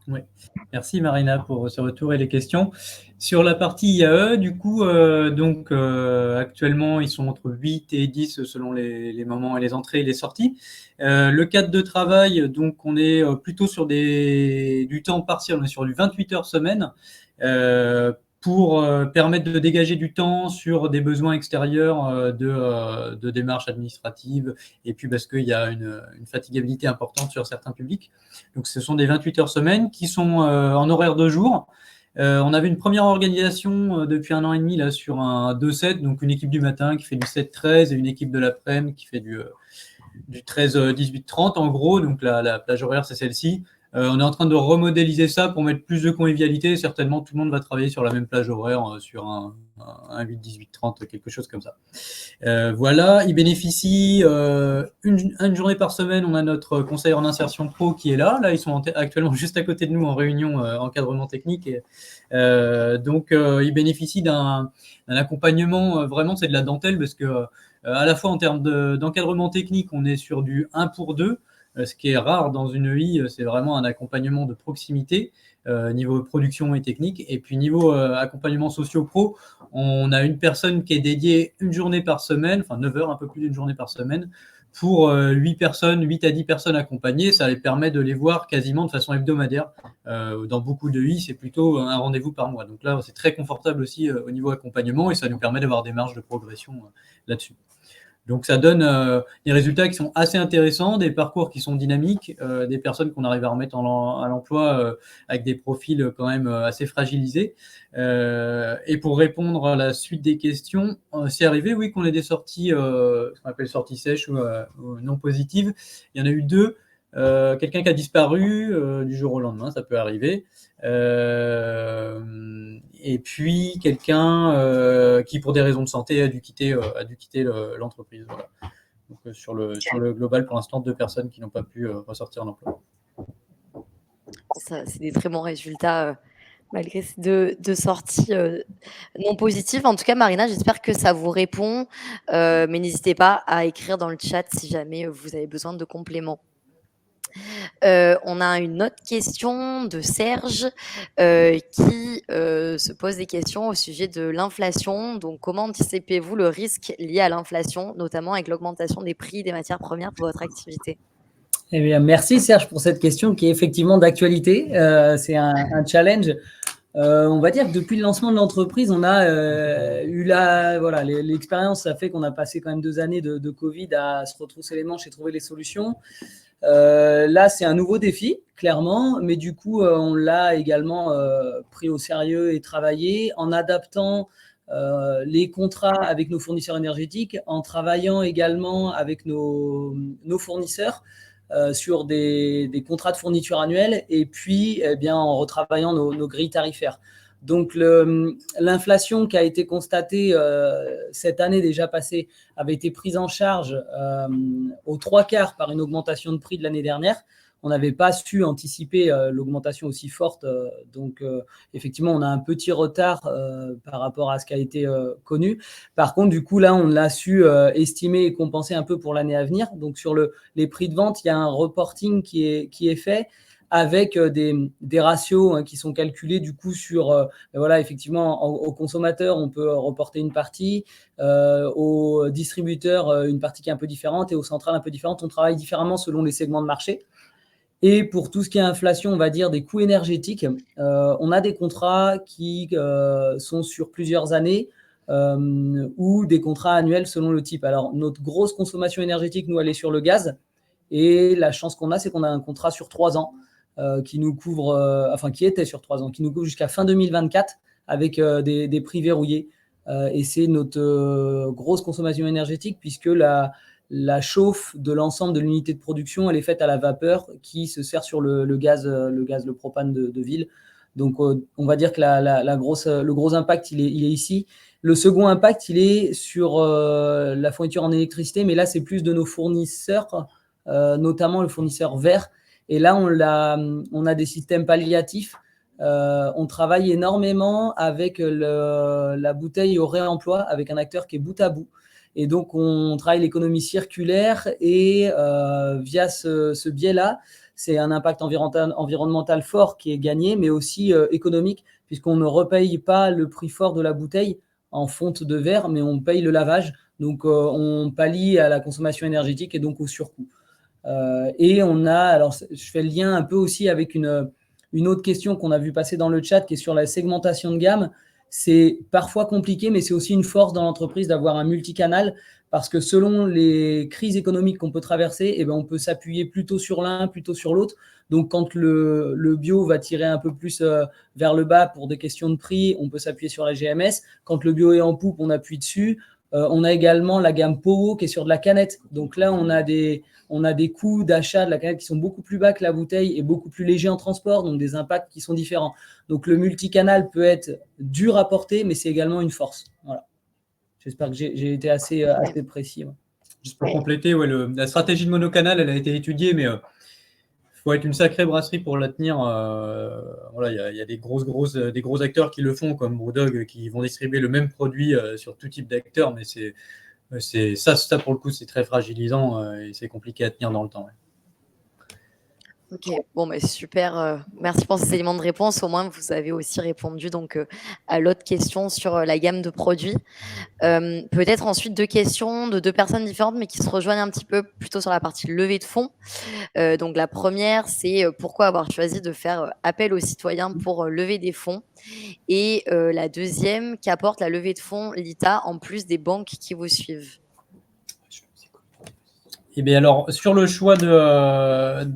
Oui, merci Marina pour ce retour et les questions. Sur la partie IAE, du coup, actuellement, ils sont entre 8 et 10 selon les moments et les entrées et les sorties. Le cadre de travail, donc, on est plutôt sur du temps partiel, on est sur du 28 heures semaine, pour permettre de dégager du temps sur des besoins extérieurs de démarches administratives, et puis parce qu'il y a une fatigabilité importante sur certains publics. Donc, ce sont des 28 heures semaine qui sont en horaire de jour. On avait une première organisation depuis 1 an et demi là, sur un 2-7, donc une équipe du matin qui fait du 7-13 et une équipe de l'après-midi qui fait du 13-18-30 en gros, donc la plage horaire c'est celle-ci. On est en train de remodéliser ça pour mettre plus de convivialité. Certainement, tout le monde va travailler sur la même plage horaire, sur un 8-18-30, quelque chose comme ça. Voilà, ils bénéficient une journée par semaine. On a notre conseiller en insertion pro qui est là. Là, ils sont actuellement juste à côté de nous en réunion encadrement technique. Ils bénéficient d'un accompagnement. Vraiment, c'est de la dentelle parce que à la fois en termes d'encadrement technique, on est sur du 1 pour 2. Ce qui est rare dans une EI, c'est vraiment un accompagnement de proximité, niveau production et technique. Et puis niveau accompagnement socio-pro, on a une personne qui est dédiée une journée par semaine, enfin 9 heures, un peu plus d'une journée par semaine, pour 8 à 10 personnes accompagnées. Ça les permet de les voir quasiment de façon hebdomadaire. Dans beaucoup de EI, c'est plutôt un rendez-vous par mois. Donc là, c'est très confortable aussi au niveau accompagnement et ça nous permet d'avoir des marges de progression là-dessus. Donc, ça donne des résultats qui sont assez intéressants, des parcours qui sont dynamiques, des personnes qu'on arrive à remettre à l'emploi avec des profils quand même assez fragilisés. Et pour répondre à la suite des questions, c'est arrivé, oui, qu'on ait des sorties, ce qu'on appelle sorties sèches ou non positives. Il y en a eu 2. quelqu'un qui a disparu du jour au lendemain, ça peut arriver. Et puis quelqu'un qui, pour des raisons de santé, a dû quitter l'entreprise. Voilà. Donc, sur le global, pour l'instant, 2 personnes qui n'ont pas pu ressortir d'emploi. C'est des très bons résultats malgré ces deux sorties non positives. En tout cas, Marina, j'espère que ça vous répond. Mais n'hésitez pas à écrire dans le chat si jamais vous avez besoin de compléments. On a une autre question de Serge qui se pose des questions au sujet de l'inflation. Donc, comment anticipez-vous le risque lié à l'inflation, notamment avec l'augmentation des prix des matières premières pour votre activité? Eh bien, merci Serge pour cette question qui est effectivement d'actualité. C'est un challenge. On va dire que depuis le lancement de l'entreprise, on a eu l'expérience, ça fait qu'on a passé quand même 2 années de Covid à se retrousser les manches et trouver les solutions. Là, c'est un nouveau défi, clairement, mais du coup, on l'a également pris au sérieux et travaillé en adaptant les contrats avec nos fournisseurs énergétiques, en travaillant également avec nos fournisseurs sur des contrats de fourniture annuels et puis en retravaillant nos grilles tarifaires. Donc, l'inflation qui a été constatée cette année déjà passée avait été prise en charge aux 3/4 par une augmentation de prix de l'année dernière. On n'avait pas su anticiper l'augmentation aussi forte. Donc, effectivement, on a un petit retard par rapport à ce qui a été connu. Par contre, du coup, là, on l'a su estimer et compenser un peu pour l'année à venir. Donc, sur les prix de vente, il y a un reporting qui est fait avec des ratios qui sont calculés du coup sur, effectivement, aux consommateurs, on peut reporter une partie, aux distributeurs, une partie qui est un peu différente et aux centrales un peu différentes. On travaille différemment selon les segments de marché. Et pour tout ce qui est inflation, on va dire des coûts énergétiques, on a des contrats qui sont sur plusieurs années ou des contrats annuels selon le type. Alors, notre grosse consommation énergétique, nous, elle est sur le gaz. Et la chance qu'on a, c'est qu'on a un contrat sur 3 ans qui nous couvre, qui était sur 3 ans, qui nous couvre jusqu'à fin 2024 avec des prix verrouillés. Et c'est notre grosse consommation énergétique puisque la chauffe de l'ensemble de l'unité de production, elle est faite à la vapeur qui se sert sur le gaz, le propane de ville. Donc, on va dire que le gros impact, il est ici. Le second impact, il est sur la fourniture en électricité, mais là, c'est plus de nos fournisseurs, notamment le fournisseur vert. Et là, on a des systèmes palliatifs. On travaille énormément avec la bouteille au réemploi, avec un acteur qui est Bout à Bout. Et donc, on travaille l'économie circulaire et via ce biais-là, c'est un impact environnemental fort qui est gagné, mais aussi économique, puisqu'on ne repaye pas le prix fort de la bouteille en fonte de verre, mais on paye le lavage. Donc, on pallie à la consommation énergétique et donc au surcoût. Et on a, alors je fais le lien un peu aussi avec une autre question qu'on a vu passer dans le chat qui est sur la segmentation de gamme. C'est parfois compliqué, mais c'est aussi une force dans l'entreprise d'avoir un multicanal parce que selon les crises économiques qu'on peut traverser, on peut s'appuyer plutôt sur l'un, plutôt sur l'autre. Donc, quand le bio va tirer un peu plus vers le bas pour des questions de prix, on peut s'appuyer sur la GMS. Quand le bio est en poupe, on appuie dessus. On a également la gamme Powo qui est sur de la canette. Donc là, on a des coûts d'achat de la canette qui sont beaucoup plus bas que la bouteille et beaucoup plus légers en transport, donc des impacts qui sont différents. Donc le multicanal peut être dur à porter, mais c'est également une force. Voilà. J'espère que j'ai été assez précis. Ouais. Juste pour compléter, la stratégie de monocanal, elle a été étudiée, mais il faut être une sacrée brasserie pour la tenir. Il y a des gros acteurs qui le font, comme Brewdog, qui vont distribuer le même produit sur tout type d'acteurs, mais ça pour le coup, c'est très fragilisant et c'est compliqué à tenir dans le temps. Ouais. Ok, bon, super. Merci pour ces éléments de réponse. Au moins, vous avez aussi répondu donc à l'autre question sur la gamme de produits. Peut-être ensuite 2 questions de 2 personnes différentes, mais qui se rejoignent un petit peu plutôt sur la partie levée de fonds. Donc, la première, c'est pourquoi avoir choisi de faire appel aux citoyens pour lever des fonds. Et la deuxième, qu'apporte la levée de fonds l'ITA en plus des banques qui vous suivent? Et bien alors, sur le choix d'aller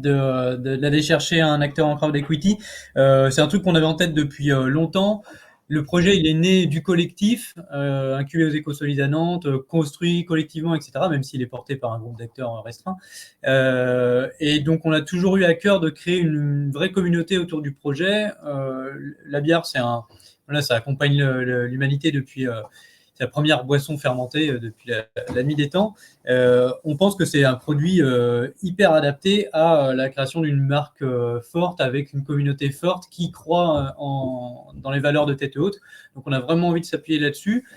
chercher un acteur en crowd equity, c'est un truc qu'on avait en tête depuis longtemps. le projet, il est né du collectif, incubé aux Écosolides à Nantes, construit collectivement, etc., même s'il est porté par un groupe d'acteurs restreint. Et donc, on a toujours eu à cœur de créer une vraie communauté autour du projet. La bière, voilà, ça accompagne l'humanité depuis sa première boisson fermentée depuis la nuit des temps. On pense que c'est un produit hyper adapté à la création d'une marque forte avec une communauté forte qui croit dans les valeurs de Tête Haute. Donc on a vraiment envie de s'appuyer là-dessus.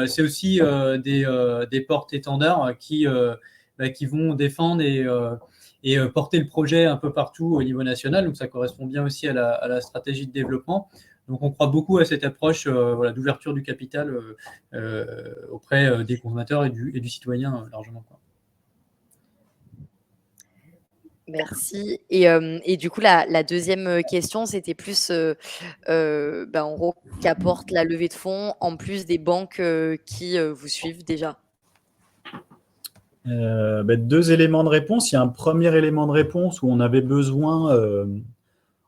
C'est aussi des porte-étendards qui vont défendre et porter le projet un peu partout au niveau national. Donc ça correspond bien aussi à la stratégie de développement. Donc on croit beaucoup à cette approche d'ouverture du capital auprès des consommateurs et du citoyen largement. Merci. Et du coup, la deuxième question, c'était plus, en gros, qu'apporte la levée de fonds en plus des banques qui vous suivent déjà? Deux éléments de réponse. Il y a un premier élément de réponse où on avait besoin,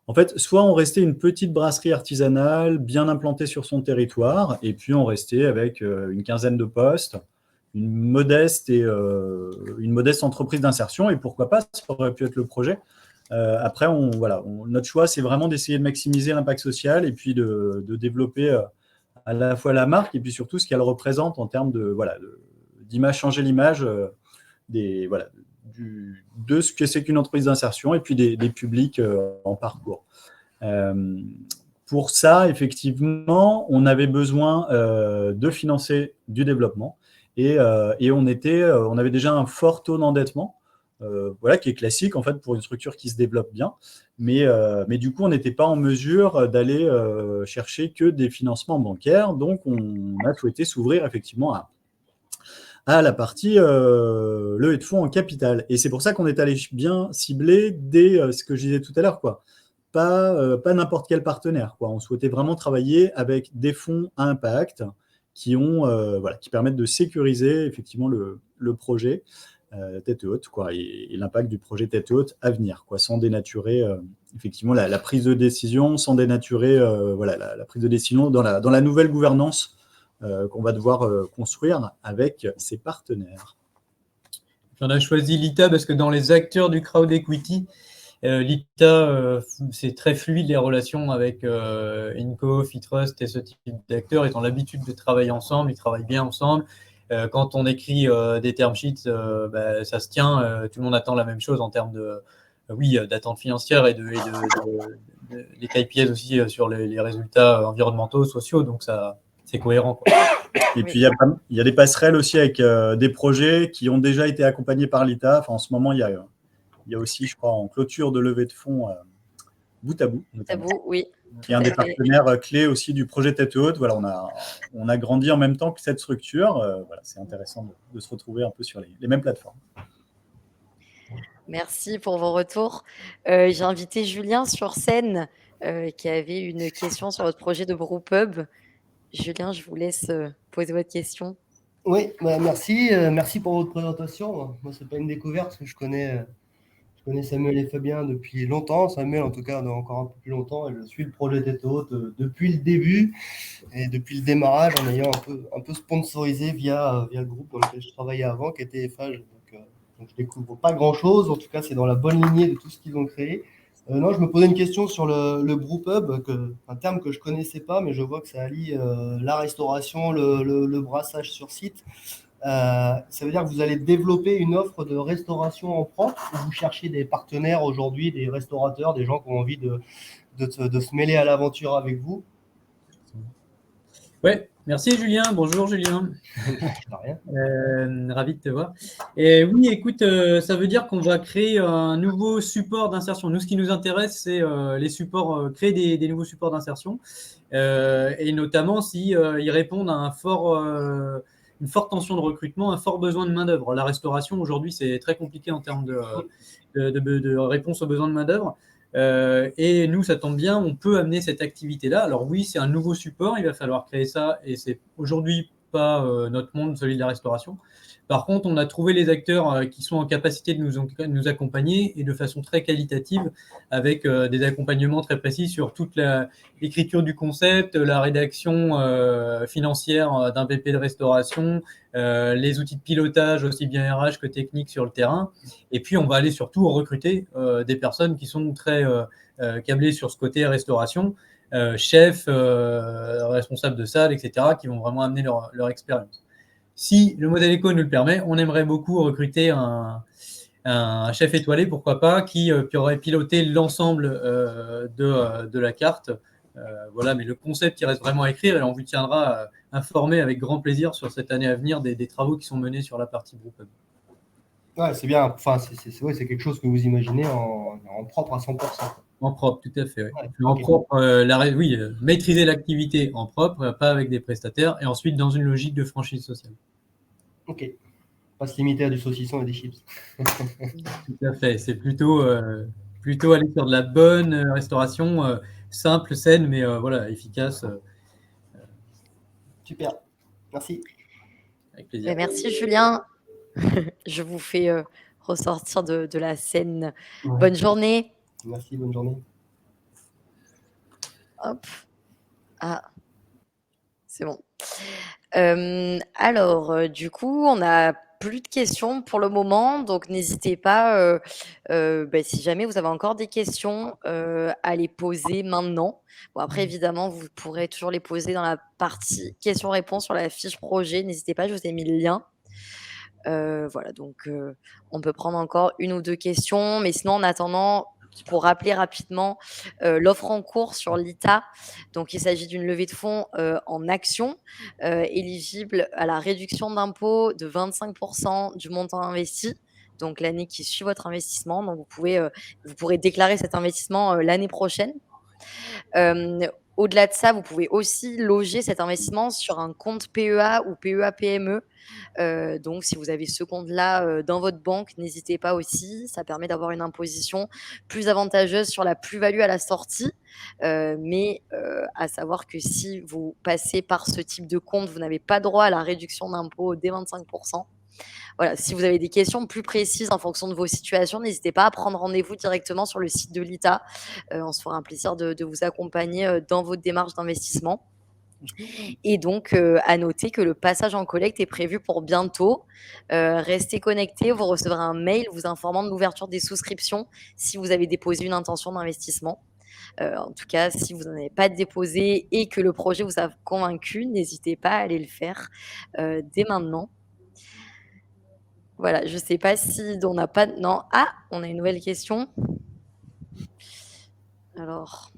en fait, soit on restait une petite brasserie artisanale bien implantée sur son territoire, et puis on restait avec une quinzaine de postes, une modeste entreprise d'insertion, et pourquoi pas, ça aurait pu être le projet. Après, notre choix, c'est vraiment d'essayer de maximiser l'impact social et puis de développer à la fois la marque et puis surtout ce qu'elle représente en termes d'image, changer l'image de ce que c'est qu'une entreprise d'insertion et puis des publics en parcours. Pour ça, effectivement, on avait besoin de financer du développement et on avait déjà un fort taux d'endettement, qui est classique en fait pour une structure qui se développe bien, mais du coup, on n'était pas en mesure d'aller chercher que des financements bancaires, donc on a souhaité s'ouvrir effectivement à la partie levée de fonds en capital. Et c'est pour ça qu'on est allé bien cibler ce que je disais tout à l'heure, quoi. Pas n'importe quel partenaire, quoi. On souhaitait vraiment travailler avec des fonds à impact qui permettent de sécuriser effectivement le projet Tête Haute, quoi, et l'impact du projet Tête Haute à venir, quoi, sans dénaturer effectivement la prise de décision, sans dénaturer la prise de décision dans la nouvelle gouvernance qu'on va devoir construire avec ses partenaires. On a choisi l'ITA parce que dans les acteurs du crowd equity, l'ITA, c'est très fluide les relations avec Inco, Fitrust et ce type d'acteurs. Ils ont l'habitude de travailler ensemble, ils travaillent bien ensemble. Quand on écrit des term sheets, ça se tient, tout le monde attend la même chose en termes d'attente financière et des KPIs aussi sur les résultats environnementaux, sociaux. Donc ça, c'est cohérent, quoi. Et puis, il y a des passerelles aussi avec des projets qui ont déjà été accompagnés par l'ITA. Enfin, en ce moment, il y a aussi, je crois, en clôture de levée de fonds, Bout à Bout, oui. qui est un des partenaires clés aussi du projet Tête Haute. Voilà, on a grandi en même temps que cette structure. C'est intéressant de se retrouver un peu sur les mêmes plateformes. Merci pour vos retours. J'ai invité Julien sur scène qui avait une question sur votre projet de brewpub. Julien, je vous laisse poser votre question. Oui, merci. Merci pour votre présentation. Moi, ce n'est pas une découverte parce que je connais Samuel et Fabien depuis longtemps. Samuel, en tout cas, encore un peu plus longtemps. Et je suis le projet Tête Haute depuis le début et depuis le démarrage en ayant un peu sponsorisé via le groupe dans lequel je travaillais avant, qui était FH. Donc, je ne découvre pas grand-chose. En tout cas, c'est dans la bonne lignée de tout ce qu'ils ont créé. Non, je me posais une question sur le brewpub, un terme que je ne connaissais pas, mais je vois que ça allie la restauration, le brassage sur site. Ça veut dire que vous allez développer une offre de restauration en propre ou vous cherchez des partenaires aujourd'hui, des restaurateurs, des gens qui ont envie de se mêler à l'aventure avec vous? Ouais, merci Julien. Bonjour Julien. Rien. Ravi de te voir. Et oui, écoute, ça veut dire qu'on va créer un nouveau support d'insertion. Nous, ce qui nous intéresse, c'est les supports, créer des nouveaux supports d'insertion, et notamment si ils répondent à une forte tension de recrutement, un fort besoin de main-d'œuvre. La restauration, aujourd'hui, c'est très compliqué en termes de réponse aux besoins de main-d'œuvre. Et nous, ça tombe bien, on peut amener cette activité-là. Alors oui, c'est un nouveau support, il va falloir créer ça, et c'est aujourd'hui pas notre monde, celui de la restauration. Par contre, on a trouvé les acteurs qui sont en capacité de nous accompagner et de façon très qualitative, avec des accompagnements très précis sur toute l'écriture du concept, la rédaction financière d'un BP de restauration, les outils de pilotage aussi bien RH que technique sur le terrain. Et puis, on va aller surtout recruter des personnes qui sont très câblées sur ce côté restauration, chefs, responsables de salle, etc., qui vont vraiment amener leur expérience. Si le modèle éco nous le permet, on aimerait beaucoup recruter un chef étoilé, pourquoi pas, qui aurait piloté l'ensemble de la carte. Voilà, mais le concept, il reste vraiment à écrire et on vous tiendra informé avec grand plaisir sur cette année à venir des travaux qui sont menés sur la partie groupe. Ouais, c'est bien. Enfin, c'est quelque chose que vous imaginez en propre à 100%. En propre, tout à fait. Oui. Ouais, En ok. propre, oui, maîtriser l'activité en propre, pas avec des prestataires, et ensuite dans une logique de franchise sociale. Ok. Pas se limiter à du saucisson et des chips. Tout à fait. C'est plutôt aller sur de la bonne restauration, simple, saine, mais voilà, efficace. Super. Merci. Avec plaisir. Merci Julien. Je vous fais ressortir de la scène. Ouais. Bonne journée. Merci, bonne journée. Hop. Ah, c'est bon. Alors, du coup, on n'a plus de questions pour le moment, donc n'hésitez pas, si jamais vous avez encore des questions, à les poser maintenant. Bon, après, évidemment, vous pourrez toujours les poser dans la partie questions-réponses sur la fiche projet. N'hésitez pas, je vous ai mis le lien. Voilà, donc on peut prendre encore une ou deux questions, mais sinon, en attendant, pour rappeler rapidement l'offre en cours sur l'ITA, donc il s'agit d'une levée de fonds en actions, éligible à la réduction d'impôt de 25% du montant investi, donc l'année qui suit votre investissement. Donc vous pourrez déclarer cet investissement l'année prochaine. Au-delà de ça, vous pouvez aussi loger cet investissement sur un compte PEA ou PEA-PME. Donc, si vous avez ce compte-là dans votre banque, n'hésitez pas aussi. Ça permet d'avoir une imposition plus avantageuse sur la plus-value à la sortie. Mais à savoir que si vous passez par ce type de compte, vous n'avez pas droit à la réduction d'impôt dès 25%. Voilà, si vous avez des questions plus précises en fonction de vos situations, n'hésitez pas à prendre rendez-vous directement sur le site de l'ITA. On se fera un plaisir de vous accompagner dans votre démarche d'investissement. Et donc, à noter que le passage en collecte est prévu pour bientôt. Restez connectés, vous recevrez un mail vous informant de l'ouverture des souscriptions si vous avez déposé une intention d'investissement. En tout cas, si vous n'en avez pas déposé et que le projet vous a convaincu, n'hésitez pas à aller le faire dès maintenant. Voilà, je ne sais pas si on n'a pas... Non, on a une nouvelle question. Alors...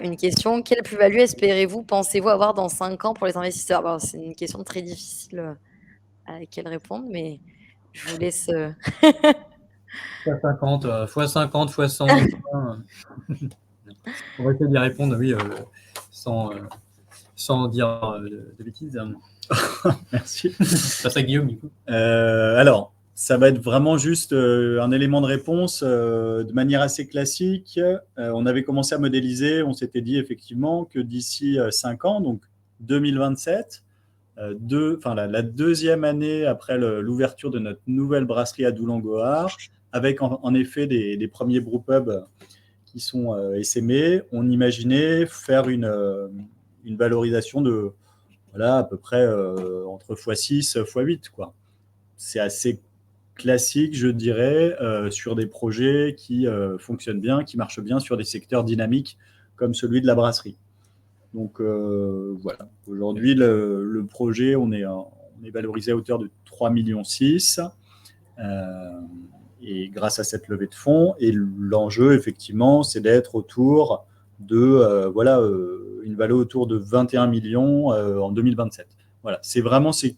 une question. Quelle plus-value espérez-vous, pensez-vous avoir dans 5 ans pour les investisseurs? Bon, c'est une question très difficile à laquelle répondre, mais je vous laisse... Fois 50, fois 50, fois 100. On va essayer d'y répondre, oui, sans dire de bêtises. Merci. Face à Guillaume, du coup. Alors, ça va être vraiment juste un élément de réponse de manière assez classique. On avait commencé à modéliser, on s'était dit effectivement que d'ici 5 ans, donc 2027, la deuxième année après l'ouverture de notre nouvelle brasserie à Doulan-Gohard, avec en effet des premiers brewpubs qui sont essaimés, on imaginait faire une valorisation de à peu près entre x6, x8, quoi. C'est assez classique, je dirais, sur des projets qui fonctionnent bien, qui marchent bien sur des secteurs dynamiques comme celui de la brasserie. Donc voilà, aujourd'hui le projet, on est valorisé à hauteur de 3,6 millions et grâce à cette levée de fonds. Et l'enjeu, effectivement, c'est d'être autour de une valeur autour de 21 millions en 2027. Voilà, c'est vraiment c'est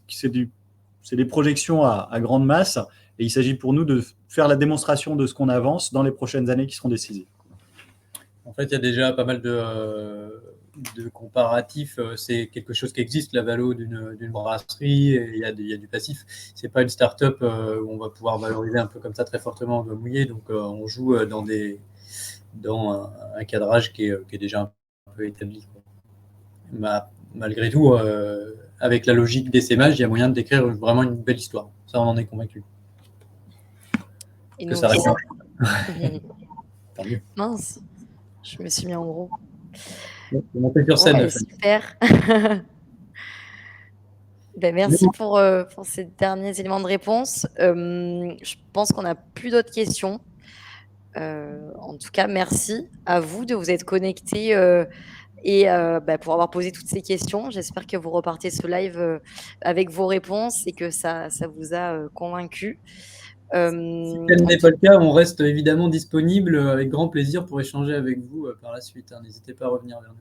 des projections à grande masse et il s'agit pour nous de faire la démonstration de ce qu'on avance dans les prochaines années qui seront décisives. En fait, il y a déjà pas mal de comparatifs. C'est quelque chose qui existe, la valo d'une brasserie, et il y a du passif. C'est pas une start-up où on va pouvoir valoriser un peu comme ça très fortement, on doit mouiller. Donc, on joue dans un cadrage qui est déjà un peu établi, quoi. malgré tout, avec la logique d'essaimage, il y a moyen d'écrire vraiment une belle histoire. Ça, on en est convaincu. Et Que nous ça aussi. répond. Tant mieux. Mince, je me suis mis en gros. On peut monter sur scène. Ouais, super. Ben, merci pour ces derniers éléments de réponse. Je pense qu'on n'a plus d'autres questions. En tout cas, merci à vous de vous être connectés et pour avoir posé toutes ces questions. J'espère que vous repartez ce live avec vos réponses et que ça vous a convaincu. Si tel n'est pas le cas, on reste évidemment disponible avec grand plaisir pour échanger avec vous par la suite. N'hésitez pas à revenir vers nous.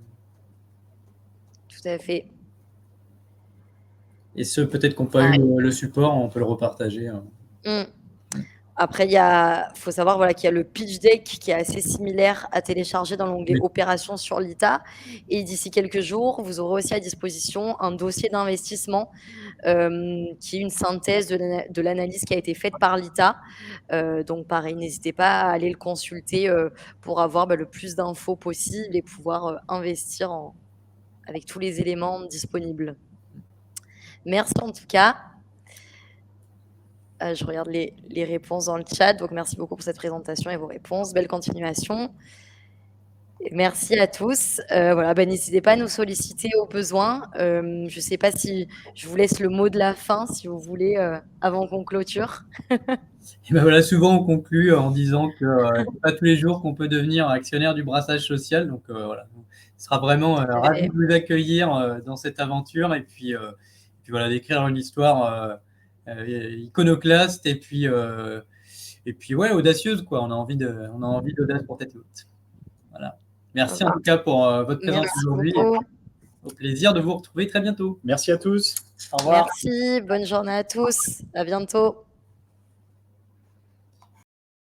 Tout à fait. Et ceux peut-être qui n'ont pas eu le support, on peut le repartager. Après, faut savoir qu'il y a le pitch deck qui est assez similaire à télécharger dans l'onglet Opérations sur l'ITA. Et d'ici quelques jours, vous aurez aussi à disposition un dossier d'investissement qui est une synthèse de l'analyse qui a été faite par l'ITA. Donc, pareil, n'hésitez pas à aller le consulter pour avoir le plus d'infos possible et pouvoir investir avec tous les éléments disponibles. Merci en tout cas. Je regarde les réponses dans le chat. Donc, merci beaucoup pour cette présentation et vos réponses. Belle continuation. Et merci à tous. N'hésitez pas à nous solliciter au besoin. Je ne sais pas si je vous laisse le mot de la fin, si vous voulez, avant qu'on clôture. Et souvent, on conclut en disant que ce n'est pas tous les jours qu'on peut devenir actionnaire du brassage social. Donc, ce sera vraiment ravi de vous accueillir dans cette aventure et puis d'écrire une histoire iconoclaste et puis audacieuse, quoi. On a envie d'audace pour tête haute. Voilà. Merci en tout cas pour votre présence aujourd'hui. Au plaisir de vous retrouver très bientôt. Merci à tous. Au revoir. Merci, bonne journée à tous. À bientôt.